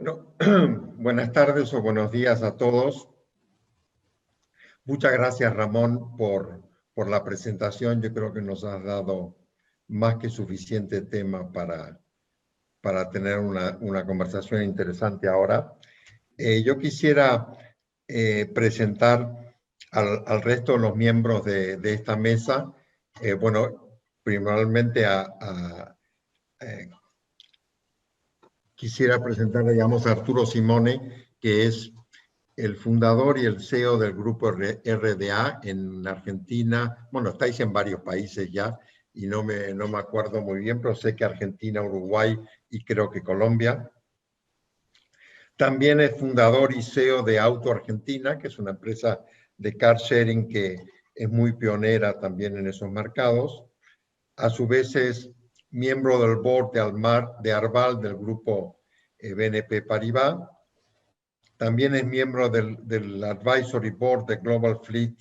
Bueno, buenas tardes o buenos días a todos. Muchas gracias, Ramón, por la presentación. Yo creo que nos has dado más que suficiente tema para tener una conversación interesante ahora. Yo quisiera presentar al resto de los miembros de esta mesa. Bueno, primeramente quisiera presentar, digamos, a Arturo Simone, que es el fundador y el CEO del grupo RDA en Argentina. Bueno, estáis en varios países ya y no me acuerdo muy bien, pero sé que Argentina, Uruguay y creo que Colombia. También es fundador y CEO de Auto Argentina, que es una empresa de car sharing que es muy pionera también en esos mercados. A su vez es miembro del board de Arval del grupo BNP Paribas. También es miembro del Advisory Board de Global Fleet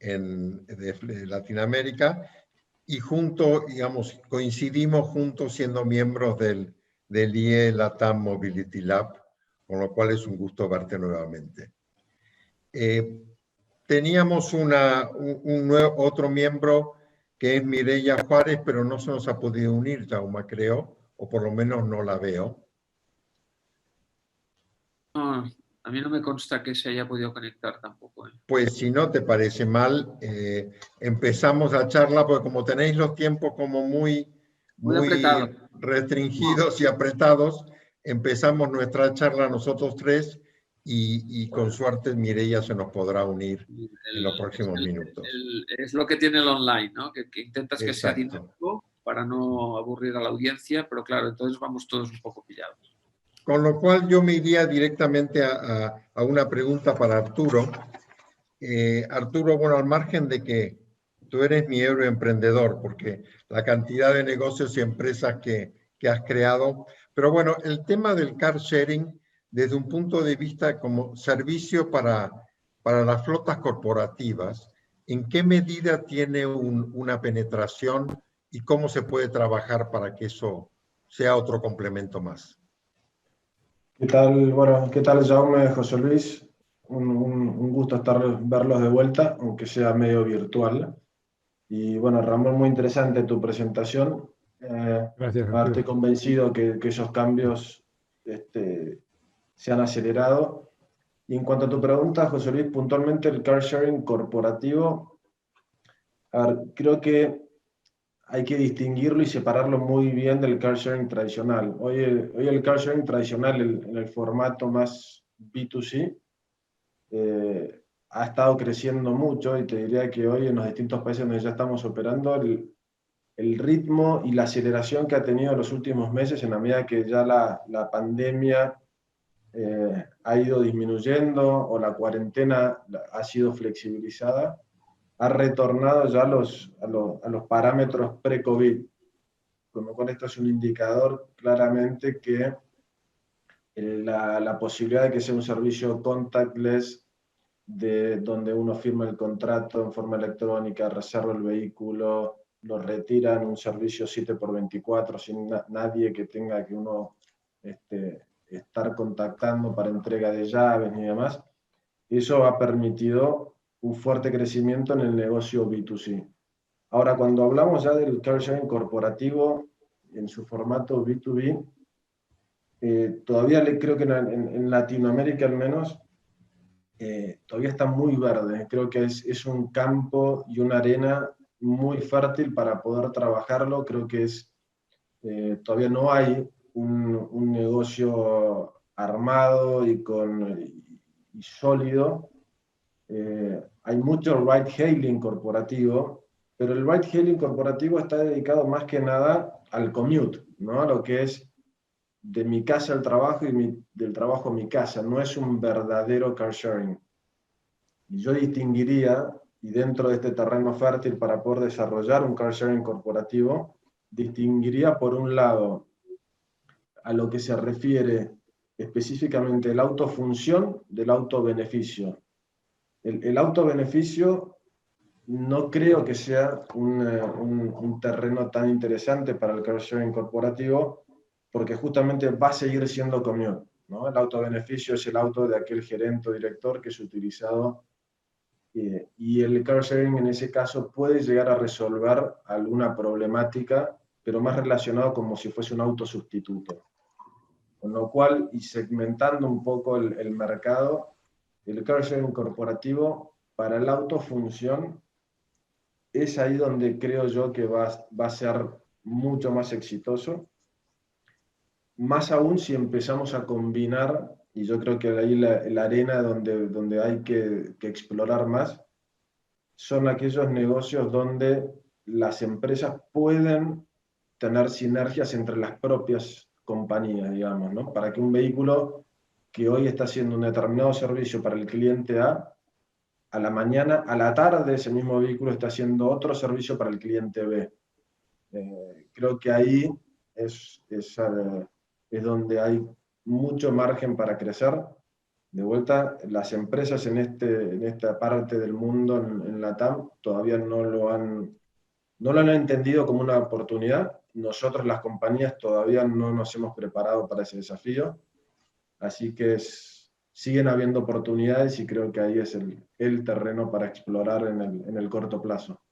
de Latinoamérica y digamos, coincidimos juntos siendo miembros del IE Latam Mobility Lab, con lo cual es un gusto verte nuevamente. Teníamos otro miembro que es Mireya Juárez, pero no se nos ha podido unir, Jaume, creo, o por lo menos no la veo. No, a mí no me consta que se haya podido conectar tampoco. Pues si no te parece mal, empezamos la charla, porque como tenéis los tiempos como muy apretado. restringidos y apretados, empezamos nuestra charla nosotros tres y con suerte Mireia se nos podrá unir en los próximos minutos. Es lo que tiene el online, ¿no? Que intentas que sea Exacto. dinámico para no aburrir a la audiencia, pero claro, entonces vamos todos un poco pillados. Con lo cual yo me iría directamente a una pregunta para Arturo. Arturo, bueno, al margen de que tú eres mi héroe emprendedor, porque la cantidad de negocios y empresas que has creado, pero bueno, el tema del car sharing desde un punto de vista como servicio para las flotas corporativas, ¿en qué medida tiene una penetración y cómo se puede trabajar para que eso sea otro complemento más? ¿Qué tal? Bueno, ¿qué tal, Jaume, José Luis? Un gusto verlos de vuelta, aunque sea medio virtual. Y bueno, Ramón, muy interesante tu presentación. Gracias. Estoy convencido que esos cambios se han acelerado. Y en cuanto a tu pregunta, José Luis, puntualmente el car sharing corporativo, a ver, creo que hay que distinguirlo y separarlo muy bien del car sharing tradicional. Hoy el car sharing tradicional, en el formato más B2C, ha estado creciendo mucho, y te diría que hoy en los distintos países donde ya estamos operando, el ritmo y la aceleración que ha tenido en los últimos meses, en la medida que ya la pandemia ha ido disminuyendo o la cuarentena ha sido flexibilizada, ha retornado ya a los parámetros pre-COVID, con lo cual esto es un indicador claramente que la posibilidad de que sea un servicio contactless, donde uno firma el contrato en forma electrónica, reserva el vehículo, lo retira en un servicio 7x24 sin nadie que tenga que uno estar contactando para entrega de llaves ni demás, eso ha permitido un fuerte crecimiento en el negocio B2C. Ahora, cuando hablamos ya del car sharing corporativo en su formato B2B, todavía creo que en Latinoamérica al menos, todavía está muy verde. Creo que es un campo y una arena muy fértil para poder trabajarlo. Creo que todavía no hay un negocio armado y sólido. Hay mucho ride hailing corporativo, pero el ride hailing corporativo está dedicado más que nada al commute, ¿no? A lo que es de mi casa al trabajo y del trabajo a mi casa. No es un verdadero car sharing. Y yo distinguiría, y dentro de este terreno fértil para poder desarrollar un car sharing corporativo, distinguiría por un lado a lo que se refiere específicamente el autofunción del autobeneficio. El autobeneficio no creo que sea un terreno tan interesante para el car sharing corporativo, porque justamente va a seguir siendo commute, ¿no? El auto-beneficio es el auto de aquel gerente o director que es utilizado, y el car sharing en ese caso puede llegar a resolver alguna problemática, pero más relacionado como si fuese un auto sustituto. Con lo cual, y segmentando un poco el mercado, el car sharing corporativo para la autofunción es ahí donde creo yo que va a ser mucho más exitoso. Más aún si empezamos a combinar, y yo creo que ahí la arena donde hay que explorar más, son aquellos negocios donde las empresas pueden tener sinergias entre las propias compañías, digamos, ¿no? Para que un vehículo que hoy está haciendo un determinado servicio para el cliente a la mañana, a la tarde, ese mismo vehículo está haciendo otro servicio para el cliente B. Creo que ahí es donde hay mucho margen para crecer. De vuelta, las empresas en esta parte del mundo, en la TAM, todavía no lo han entendido como una oportunidad. Nosotros, las compañías, todavía no nos hemos preparado para ese desafío. Así que siguen habiendo oportunidades y creo que ahí es el terreno para explorar en el corto plazo.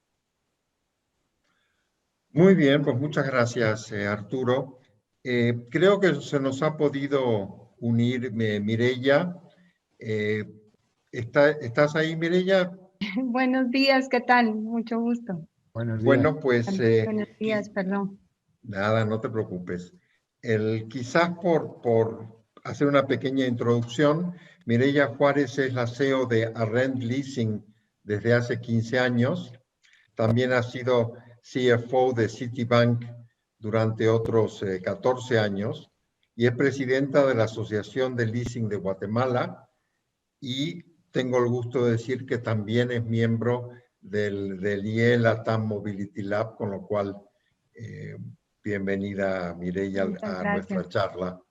Muy bien, pues muchas gracias, Arturo. Creo que se nos ha podido unir Mireya. ¿Estás ahí, Mireya? Buenos días, ¿qué tal? Mucho gusto. Buenos días. Bueno, pues Buenos días, perdón. nada, no te preocupes. Quizás por hacer una pequeña introducción, Mireya Juárez es la CEO de Arrend Leasing desde hace 15 años. También ha sido CFO de Citibank durante otros 14 años y es presidenta de la Asociación de Leasing de Guatemala, y tengo el gusto de decir que también es miembro del IE Latam Mobility Lab, con lo cual bienvenida, Mireya, Muchas a gracias. nuestra charla.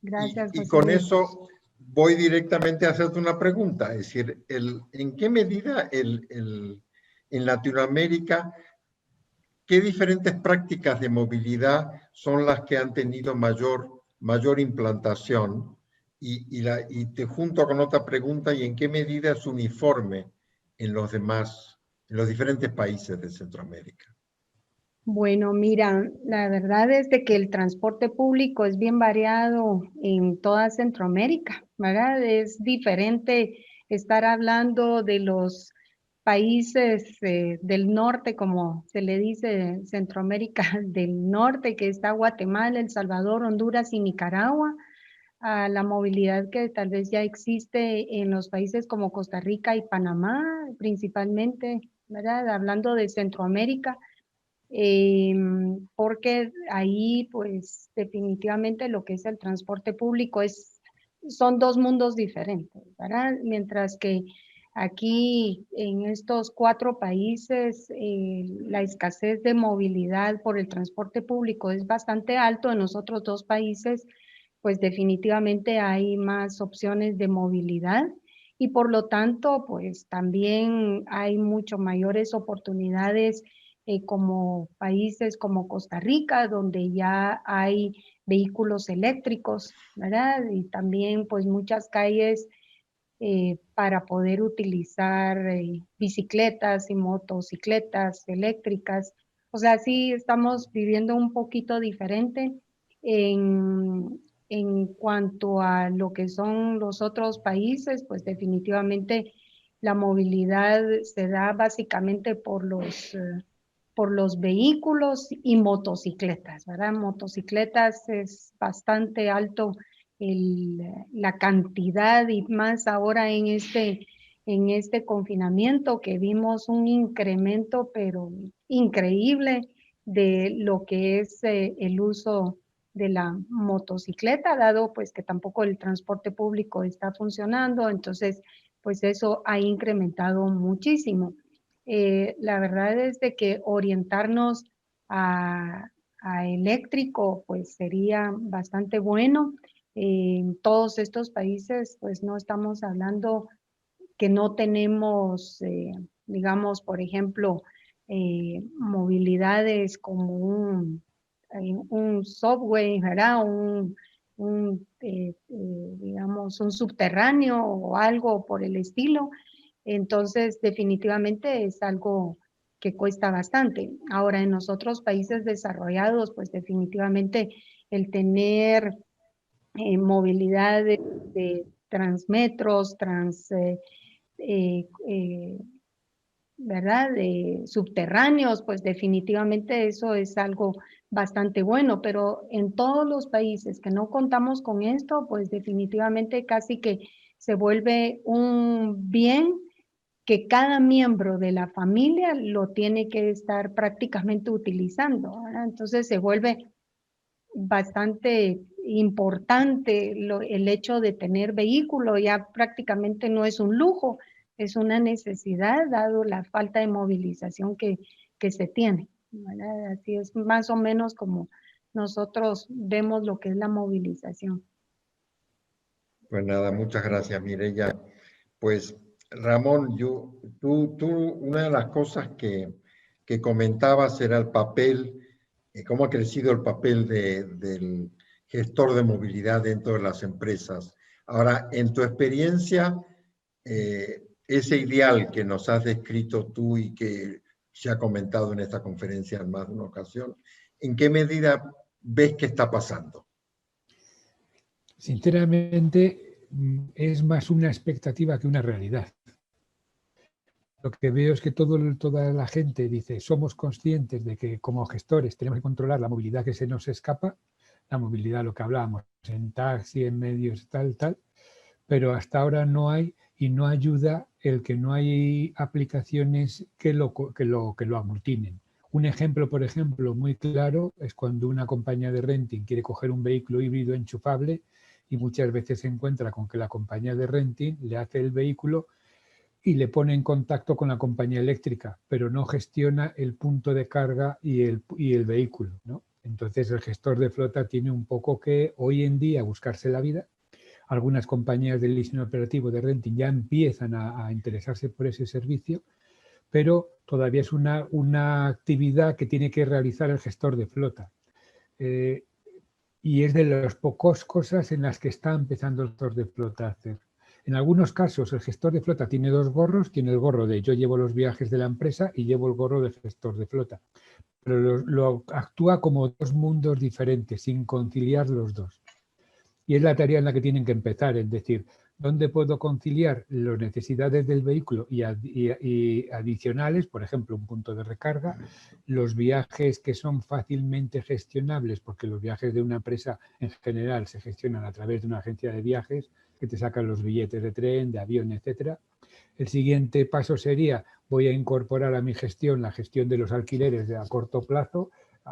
Gracias, Y José con Luis. eso voy directamente a hacerte una pregunta, es decir, ¿en qué medida en Latinoamérica, qué diferentes prácticas de movilidad son las que han tenido mayor implantación? Y te junto con otra pregunta, ¿y en qué medida es uniforme en en los diferentes países de Centroamérica? Bueno, mira, la verdad es de que el transporte público es bien variado en toda Centroamérica, ¿verdad? Es diferente estar hablando de los países del norte, como se le dice, Centroamérica del norte, que está Guatemala, El Salvador, Honduras y Nicaragua, a la movilidad que tal vez ya existe en los países como Costa Rica y Panamá, principalmente, ¿verdad? Hablando de Centroamérica, porque ahí pues definitivamente lo que es el transporte público son dos mundos diferentes, ¿verdad? Mientras que aquí en estos 4 países la escasez de movilidad por el transporte público es bastante alto. En los otros 2 países pues definitivamente hay más opciones de movilidad y por lo tanto pues también hay mucho mayores oportunidades como países como Costa Rica, donde ya hay vehículos eléctricos, ¿verdad? Y también pues muchas calles para poder utilizar bicicletas y motocicletas eléctricas. O sea, sí estamos viviendo un poquito diferente en cuanto a lo que son los otros países, pues definitivamente la movilidad se da básicamente por los vehículos y motocicletas, ¿verdad? Motocicletas es bastante alto la cantidad y más ahora en este confinamiento que vimos un incremento pero increíble de lo que es el uso de la motocicleta, dado pues que tampoco el transporte público está funcionando, entonces pues eso ha incrementado muchísimo. La verdad es de que orientarnos a eléctrico pues sería bastante bueno. En todos estos países pues no estamos hablando que no tenemos, digamos, por ejemplo, movilidades como un subway, ¿verdad? Digamos, un subterráneo o algo por el estilo. Entonces, definitivamente es algo que cuesta bastante. Ahora, en los otros países desarrollados, pues definitivamente el tener movilidad de transmetros, ¿verdad? De subterráneos, pues definitivamente eso es algo bastante bueno, pero en todos los países que no contamos con esto, pues definitivamente casi que se vuelve un bien que cada miembro de la familia lo tiene que estar prácticamente utilizando, ¿verdad? Entonces se vuelve bastante importante el hecho de tener vehículo, ya prácticamente no es un lujo, es una necesidad dado la falta de movilización que se tiene, ¿verdad? Así es más o menos como nosotros vemos lo que es la movilización. Pues nada, muchas gracias, Mireya. Pues Ramón, una de las cosas que comentabas era el papel, cómo ha crecido el papel del gestor de movilidad dentro de las empresas. Ahora, en tu experiencia, ese ideal que nos has descrito tú y que se ha comentado en esta conferencia en más de una ocasión, ¿en qué medida ves que está pasando? Sinceramente, es más una expectativa que una realidad. Lo que veo es que toda la gente dice, somos conscientes de que como gestores tenemos que controlar la movilidad que se nos escapa, la movilidad, lo que hablábamos, en taxi, en medios, tal, pero hasta ahora no hay y no ayuda el que no hay aplicaciones que lo aglutinen. Un ejemplo, por ejemplo, muy claro es cuando una compañía de renting quiere coger un vehículo híbrido enchufable y muchas veces se encuentra con que la compañía de renting le hace el vehículo y le pone en contacto con la compañía eléctrica, pero no gestiona el punto de carga y el vehículo, ¿no? Entonces el gestor de flota tiene un poco que hoy en día buscarse la vida. Algunas compañías de leasing operativo de renting ya empiezan a interesarse por ese servicio, pero todavía es una actividad que tiene que realizar el gestor de flota. Y es de las pocas cosas en las que está empezando el gestor de flota a hacer. En algunos casos el gestor de flota tiene dos gorros, tiene el gorro de yo llevo los viajes de la empresa y llevo el gorro de gestor de flota, pero lo actúa como dos mundos diferentes, sin conciliar los dos. Y es la tarea en la que tienen que empezar, es decir, ¿dónde puedo conciliar las necesidades del vehículo y adicionales, por ejemplo, un punto de recarga, los viajes que son fácilmente gestionables, porque los viajes de una empresa en general se gestionan a través de una agencia de viajes que te sacan los billetes de tren, de avión, etcétera? El siguiente paso sería, voy a incorporar a mi gestión la gestión de los alquileres a corto plazo,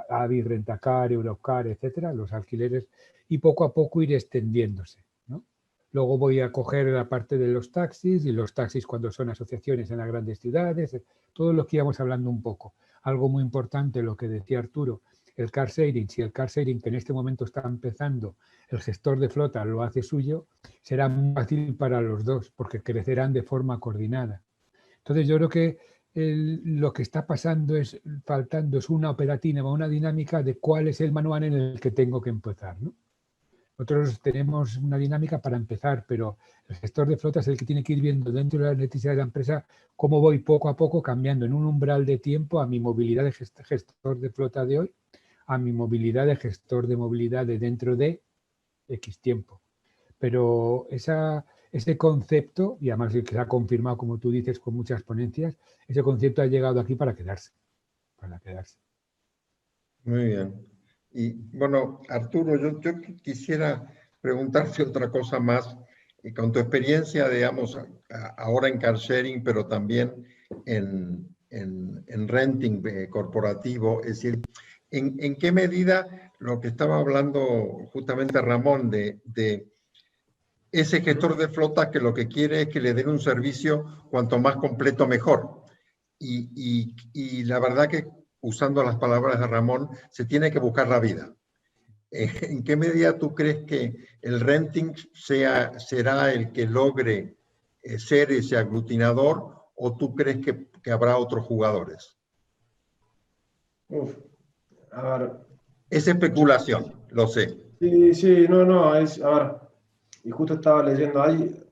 Avis, Rentacar, Eurocar, etcétera, los alquileres, y poco a poco ir extendiéndose, ¿no? Luego voy a coger la parte de los taxis, y los taxis cuando son asociaciones en las grandes ciudades, todo lo que íbamos hablando un poco. Algo muy importante, lo que decía Arturo, el car sharing, si el car sharing que en este momento está empezando, el gestor de flota lo hace suyo, será muy fácil para los dos, porque crecerán de forma coordinada. Entonces yo creo que lo que está pasando faltando es una operativa, una dinámica de cuál es el manual en el que tengo que empezar, ¿no? Nosotros tenemos una dinámica para empezar, pero el gestor de flota es el que tiene que ir viendo dentro de las necesidades de la empresa cómo voy poco a poco cambiando en un umbral de tiempo a mi movilidad de gestor de flota de hoy, a mi movilidad de gestor de movilidad de dentro de X tiempo. Pero ese concepto, y además que se ha confirmado, como tú dices, con muchas ponencias, ese concepto ha llegado aquí para quedarse. Muy bien. Y bueno, Arturo, yo quisiera preguntarte otra cosa más. Con tu experiencia, digamos, ahora en car sharing, pero también en renting corporativo, es decir, ¿en qué medida lo que estaba hablando justamente Ramón de ese gestor de flota que lo que quiere es que le den un servicio cuanto más completo mejor? Y la verdad que, usando las palabras de Ramón, se tiene que buscar la vida. ¿En qué medida tú crees que el renting será el que logre ser ese aglutinador, o tú crees que habrá otros jugadores? A ver, Es especulación, lo sé. Sí, sí, no, a ver, y justo estaba leyendo ahí,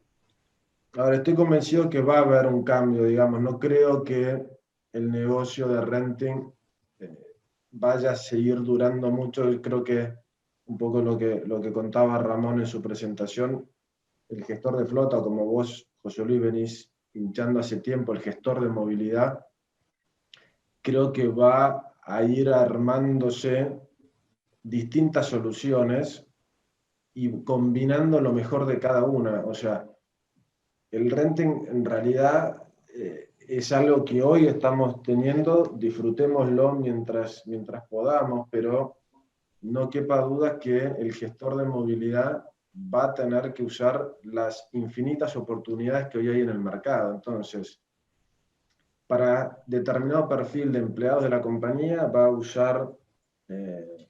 a ver, estoy convencido que va a haber un cambio, digamos, no creo que el negocio de renting vaya a seguir durando mucho, creo que un poco lo que contaba Ramón en su presentación, el gestor de flota, como vos, José Luis, venís hinchando hace tiempo, el gestor de movilidad, creo que va a ir armándose distintas soluciones y combinando lo mejor de cada una. O sea, el renting en realidad es algo que hoy estamos teniendo, disfrutémoslo mientras podamos, pero no quepa duda que el gestor de movilidad va a tener que usar las infinitas oportunidades que hoy hay en el mercado. Entonces, para determinado perfil de empleados de la compañía va a usar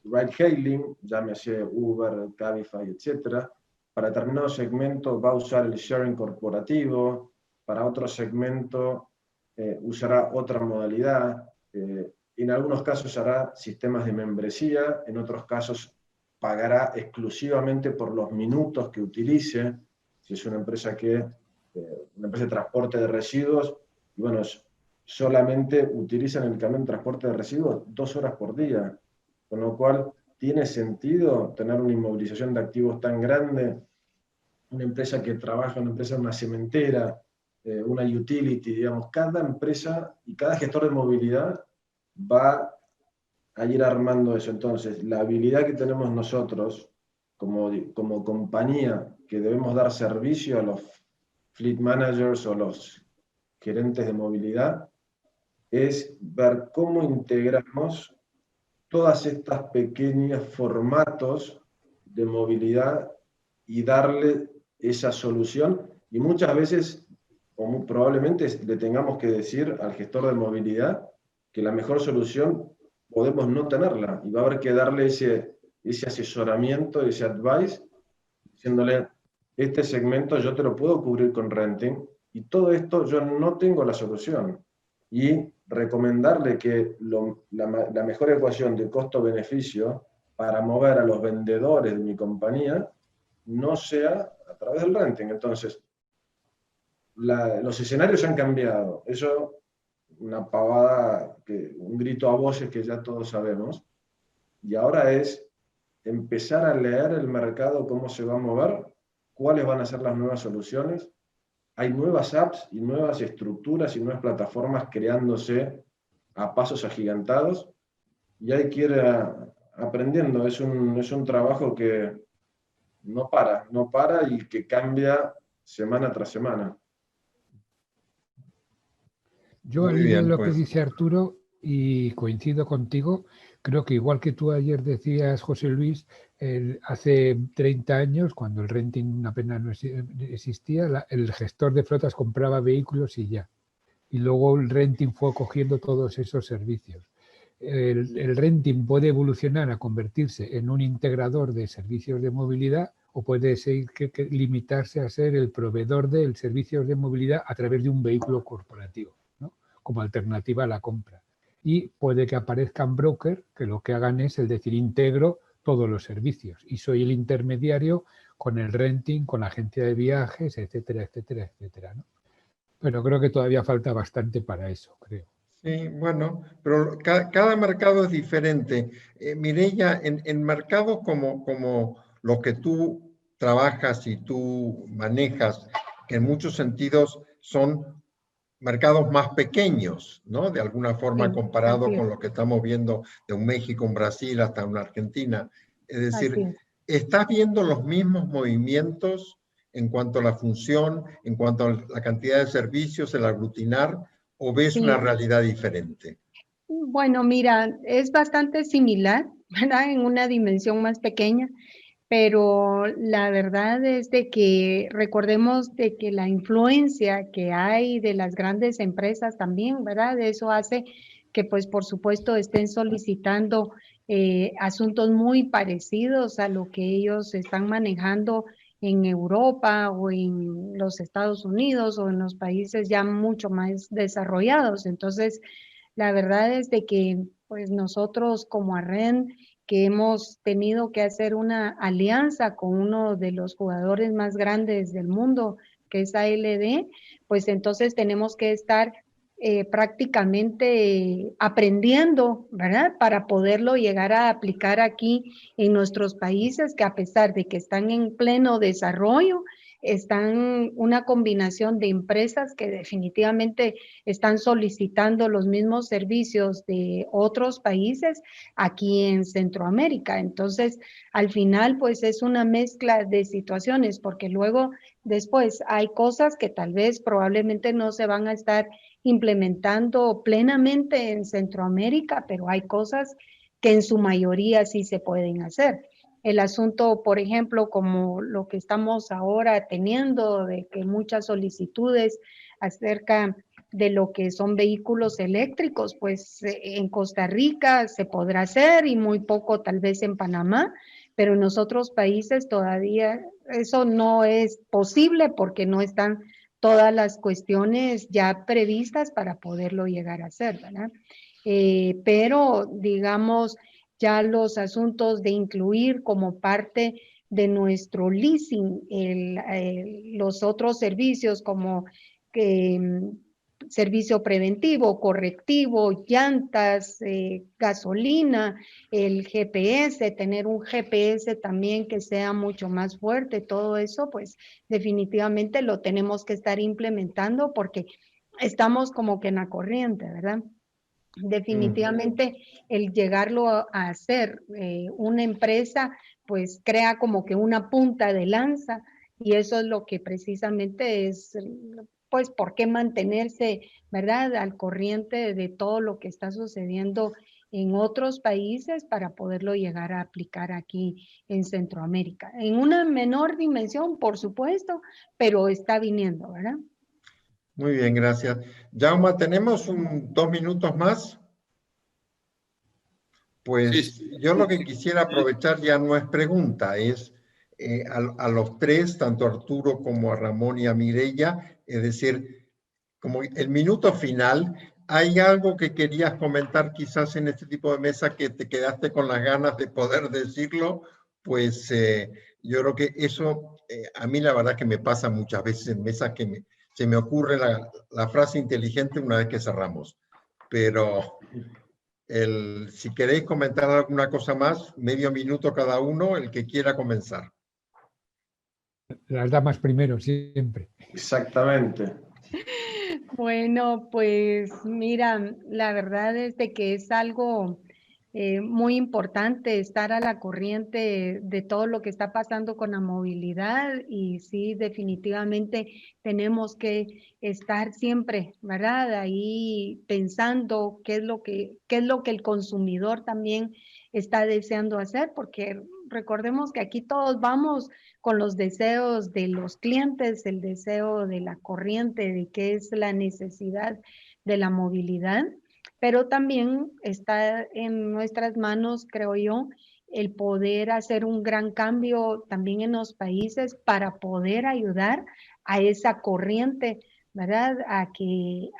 ride-hailing, llámese Uber, Cabify, etc. Para determinado segmento va a usar el sharing corporativo, para otro segmento usará otra modalidad, en algunos casos hará sistemas de membresía, en otros casos pagará exclusivamente por los minutos que utilice, si es una empresa una empresa de transporte de residuos, y bueno, solamente utilizan el camión de transporte de residuos 2 horas por día, con lo cual tiene sentido tener una inmovilización de activos tan grande, una empresa que trabaja, una cementera, una utility, digamos, cada empresa y cada gestor de movilidad va a ir armando eso. Entonces, la habilidad que tenemos nosotros como compañía que debemos dar servicio a los fleet managers o los gerentes de movilidad es ver cómo integramos todas estas pequeños formatos de movilidad y darle esa solución. Y muchas veces, o probablemente le tengamos que decir al gestor de movilidad que la mejor solución podemos no tenerla y va a haber que darle ese asesoramiento, ese advice, diciéndole, este segmento yo te lo puedo cubrir con renting y todo esto yo no tengo la solución. Y recomendarle que la mejor ecuación de costo-beneficio para mover a los vendedores de mi compañía no sea a través del renting. Entonces, los escenarios han cambiado. Eso, una pavada, un grito a voces que ya todos sabemos. Y ahora es empezar a leer el mercado, cómo se va a mover, cuáles van a ser las nuevas soluciones. Hay nuevas apps y nuevas estructuras y nuevas plataformas creándose a pasos agigantados y hay que ir aprendiendo. Es un trabajo que no para y que cambia semana tras semana. Yo al hilo de lo que dice Arturo, y coincido contigo, creo que igual que tú ayer decías, José Luis, hace 30 años, cuando el renting apenas no existía, el gestor de flotas compraba vehículos y ya. Y luego el renting fue cogiendo todos esos servicios. El renting puede evolucionar a convertirse en un integrador de servicios de movilidad o puede limitarse a ser el proveedor de servicios de movilidad a través de un vehículo corporativo, ¿no? Como alternativa a la compra. Y puede que aparezcan brokers que lo que hagan es decir, integro todos los servicios y soy el intermediario con el renting, con la agencia de viajes, etcétera, etcétera, etcétera, ¿no? Pero creo que todavía falta bastante para eso, creo. Sí, bueno, pero cada mercado es diferente. Mireia, en mercados como los que tú trabajas y tú manejas, que en muchos sentidos son mercados más pequeños, ¿no? De alguna forma comparado con lo que estamos viendo de un México, un Brasil, hasta una Argentina. Es decir, ¿estás viendo los mismos movimientos en cuanto a la función, en cuanto a la cantidad de servicios, el aglutinar, o ves una realidad diferente? Bueno, mira, es bastante similar, ¿verdad? En una dimensión más pequeña, pero la verdad es de que recordemos de que la influencia que hay de las grandes empresas también, ¿verdad? Eso hace que, pues, por supuesto, estén solicitando asuntos muy parecidos a lo que ellos están manejando en Europa o en los Estados Unidos o en los países ya mucho más desarrollados. Entonces, la verdad es de que, pues, nosotros como ARREN que hemos tenido que hacer una alianza con uno de los jugadores más grandes del mundo, que es ALD, pues entonces tenemos que estar prácticamente aprendiendo, ¿verdad? Para poderlo llegar a aplicar aquí en nuestros países, que a pesar de que están en pleno desarrollo, están una combinación de empresas que definitivamente están solicitando los mismos servicios de otros países aquí en Centroamérica. Entonces, al final, pues es una mezcla de situaciones, porque luego, después, hay cosas que tal vez probablemente no se van a estar implementando plenamente en Centroamérica, pero hay cosas que en su mayoría sí se pueden hacer. El asunto, por ejemplo, como lo que estamos ahora teniendo, de que muchas solicitudes acerca de lo que son vehículos eléctricos, pues en Costa Rica se podrá hacer y muy poco tal vez en Panamá, pero en los otros países todavía eso no es posible porque no están todas las cuestiones ya previstas para poderlo llegar a hacer, ¿verdad? Pero digamos, ya los asuntos de incluir como parte de nuestro leasing los otros servicios como servicio preventivo, correctivo, llantas, gasolina, el GPS, tener un GPS también que sea mucho más fuerte, todo eso pues definitivamente lo tenemos que estar implementando porque estamos como que en la corriente, ¿verdad? Definitivamente el llegarlo a hacer una empresa, pues crea como que una punta de lanza y eso es lo que precisamente es, pues, por qué mantenerse, ¿verdad?, al corriente de todo lo que está sucediendo en otros países para poderlo llegar a aplicar aquí en Centroamérica. En una menor dimensión, por supuesto, pero está viniendo, ¿verdad? Muy bien, gracias. Jaume, ¿tenemos 2 minutos más? Pues Sí, yo lo que quisiera aprovechar ya no es pregunta, es a los tres, tanto a Arturo como a Ramón y a Mireia, es decir, como el minuto final, ¿hay algo que querías comentar quizás en este tipo de mesa que te quedaste con las ganas de poder decirlo? Pues yo creo que eso, a mí la verdad que me pasa muchas veces en mesas que se me ocurre la frase inteligente una vez que cerramos. Pero si queréis comentar alguna cosa más, medio minuto cada uno, el que quiera comenzar. Las damas primero, siempre. Exactamente. Bueno, pues mira, la verdad es de que es algo muy importante estar a la corriente de todo lo que está pasando con la movilidad y sí, definitivamente tenemos que estar siempre, ¿verdad? Ahí pensando qué es lo que el consumidor también está deseando hacer, porque recordemos que aquí todos vamos con los deseos de los clientes, el deseo de la corriente, de qué es la necesidad de la movilidad, pero también está en nuestras manos, creo yo, el poder hacer un gran cambio también en los países para poder ayudar a esa corriente, ¿verdad? A que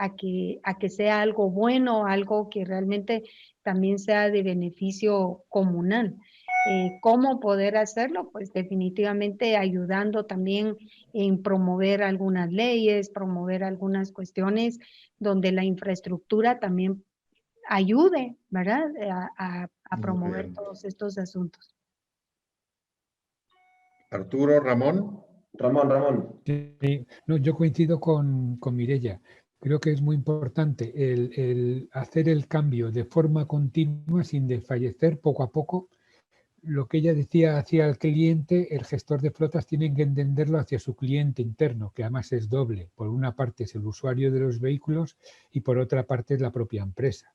sea algo bueno, algo que realmente también sea de beneficio comunal. ¿Cómo poder hacerlo? Pues definitivamente ayudando también en promover algunas leyes, promover algunas cuestiones donde la infraestructura también ayude, ¿verdad? A Muy promover bien. todos estos asuntos. Arturo, Ramón. Ramón. Sí, no, yo coincido con Mireia. Creo que es muy importante el hacer el cambio de forma continua, sin desfallecer, poco a poco. Lo que ella decía hacia el cliente, el gestor de flotas tiene que entenderlo hacia su cliente interno, que además es doble. Por una parte es el usuario de los vehículos y por otra parte es la propia empresa,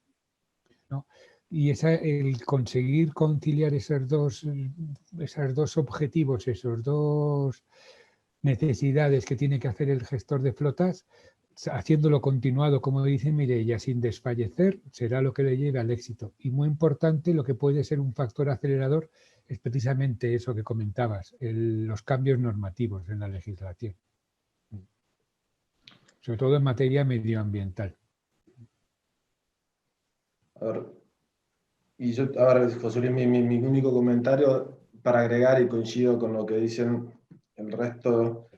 ¿no? Y el conseguir conciliar esos dos objetivos, esos dos necesidades que tiene que hacer el gestor de flotas, haciéndolo continuado, como dice Mireia, sin desfallecer, será lo que le lleve al éxito. Y muy importante, lo que puede ser un factor acelerador es precisamente eso que comentabas, los cambios normativos en la legislación, sobre todo en materia medioambiental. A ver, Y yo, ahora, José Luis, mi único comentario para agregar, y coincido con lo que dicen el resto.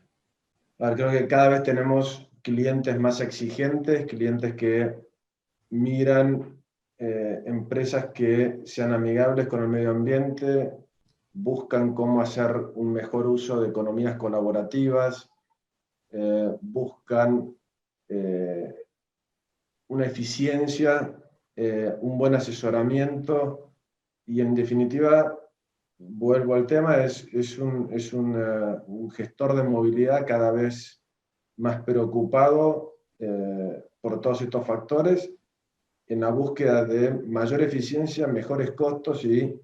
A ver, creo que cada vez tenemos clientes más exigentes, clientes que miran empresas que sean amigables con el medio ambiente, buscan cómo hacer un mejor uso de economías colaborativas, buscan una eficiencia, un buen asesoramiento y en definitiva, vuelvo al tema, es un gestor de movilidad cada vez más preocupado por todos estos factores en la búsqueda de mayor eficiencia, mejores costos y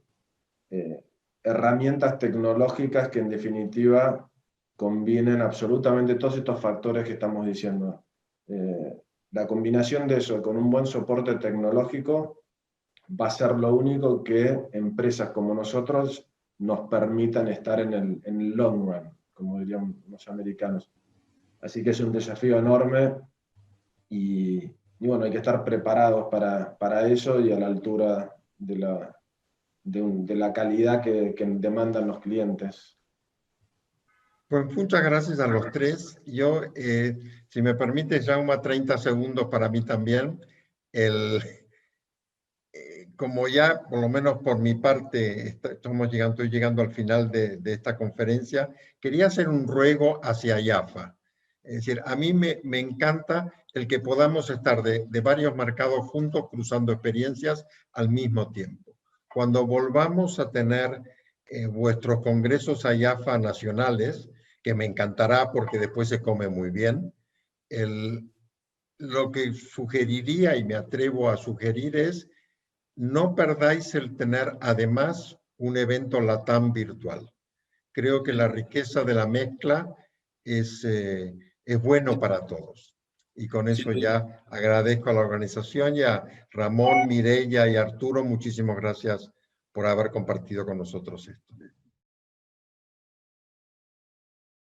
herramientas tecnológicas que en definitiva combinen absolutamente todos estos factores que estamos diciendo. La combinación de eso con un buen soporte tecnológico va a ser lo único que empresas como nosotros nos permitan estar en el long run, como dirían los americanos. Así que es un desafío enorme y bueno, hay que estar preparados para eso y a la altura de la calidad que demandan los clientes. Pues muchas gracias a los tres. Yo, si me permite, Jaume, 30 segundos para mí también. Como ya, por lo menos por mi parte, estoy llegando al final de esta conferencia, quería hacer un ruego hacia IAFA. Es decir, a mí me encanta el que podamos estar de varios mercados juntos cruzando experiencias al mismo tiempo. Cuando volvamos a tener vuestros congresos IAFA nacionales, que me encantará porque después se come muy bien, lo que sugeriría y me atrevo a sugerir es no perdáis el tener además un evento LATAM virtual. Creo que la riqueza de la mezcla es bueno para todos. Y con eso ya agradezco a la organización y a Ramón, Mireia y Arturo. Muchísimas gracias por haber compartido con nosotros esto.